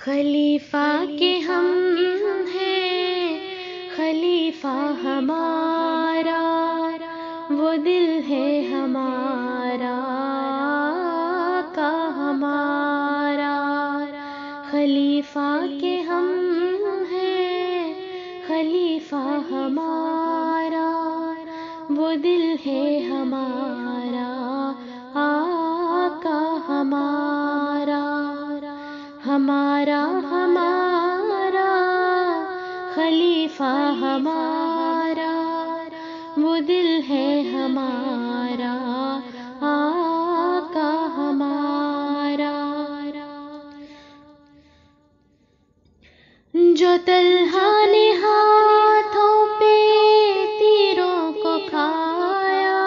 خلیفہ کے ہم ہیں، خلیفہ ہمارا، وہ دل ہے ہمارا کا ہمارا۔ خلیفہ کے ہم ہیں، خلیفہ ہمارا، وہ دل ہے ہمارا آقا ہمارا۔ ہمارا ہمارا خلیفہ ہمارا، وہ دل ہے ہمارا آقا ہمارا۔ جو طلحہ نے ہاتھوں پہ تیروں کو کھایا،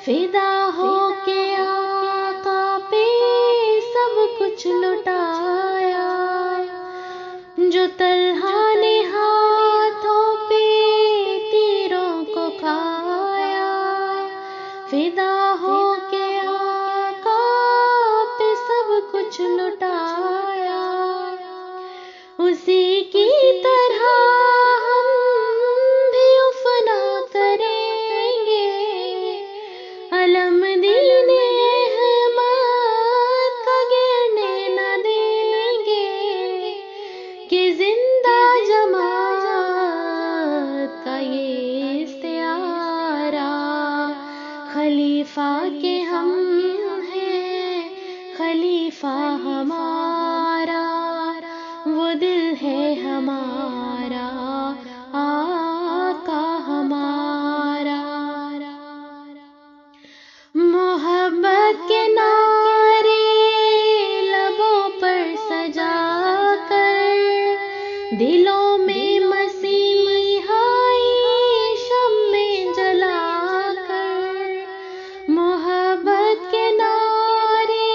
فدا ہو کے آقا پہ سب کچھ لٹایا۔ جو طلحہ نے ہاتھوں پہ تیروں کو کھایا، فدا ہو کے آقا پہ سب کچھ لٹایا۔ اسی کی طرح ہم بھی فنا کریں گے، علم دین احمد کا گرنے نہ دیں گے، کہ زندہ جماعت کا یہ استعارہ۔ خلیفہ کے ہم ہیں، خلیفہ ہمارا، وہ دل ہے ہمارا آقا ہمارا۔ محبت کے نعرے لبوں پر سجا کر، دلوں میں مسیحائی شمع جلا کر۔ محبت کے نعرے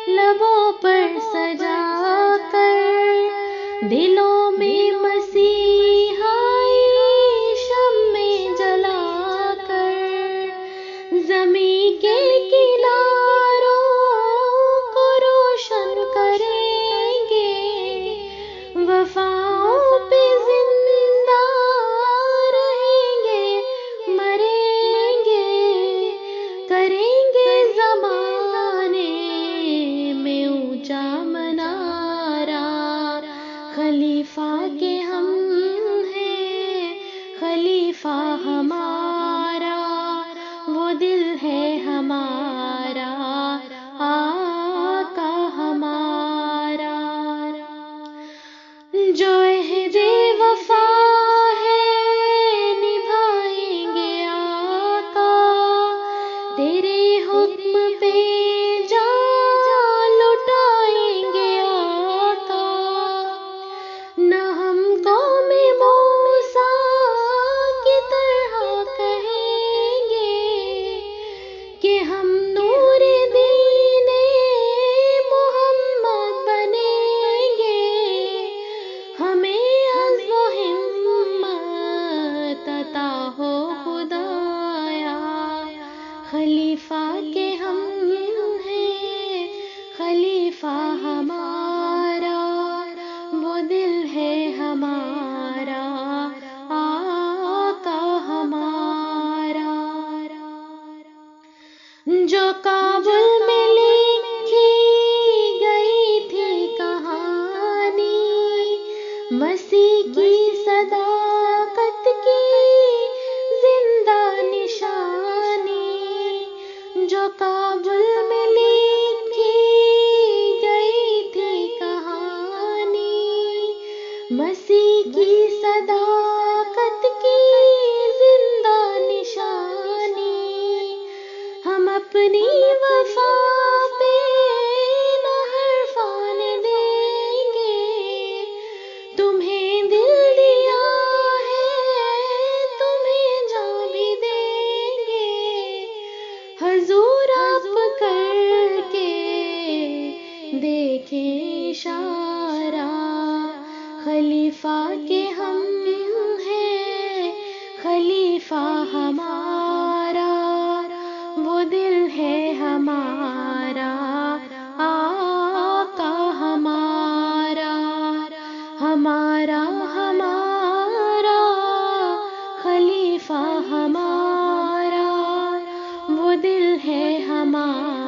لبوں پر سجا کر، دلوں میں مسیحائی شمع جلا کر، زمین کے کناروں کو روشن کریں گے، وفاؤں پہ زندہ رہیں گے، مریں گے، کریں گے زمانے میں اونچا منارہ۔ خلیفہ کے ہم ہیں، خلیفہ ہمارا، وہ دل ہے ہمارا آقا ہمارا۔ جو عہد وفا ہے نبھائیں گے آقا، تیرے حکم پہ جان لٹائیں گے آقا۔ نہ ہم قوم موسیٰ کی طرح کہیں گے کہ ہم نور دین محمد بنیں گے، ہمیں عزم و ہمت عطا ہو خدایا۔ خلیفہ کے ہم ہیں، خلیفہ ہمارا، وہ دل ہے ہمارا آقا ہمارا۔ جو کابل میں لکھی گئی تھی کہانی، مسیح کی صداقت کی زندہ نشانی۔ جو کابل میں لکھی گئی تھی کہانی، مسیح کی صداقت کی زندہ نشانی۔ ہم اپنی وفا پہ نہ حرف آنے دیں گے، تمہیں دل دیا ہے تمہیں جان بھی دیں گے، حضور آپ کر کے دیکھیں اشارہ۔ خلیفہ کے ہم ہیں، خلیفہ ہمارا، وہ دل ہے ہمارا آقا ہمارا۔ خلیفہ ہمارا، وہ دل ہے ہمارا۔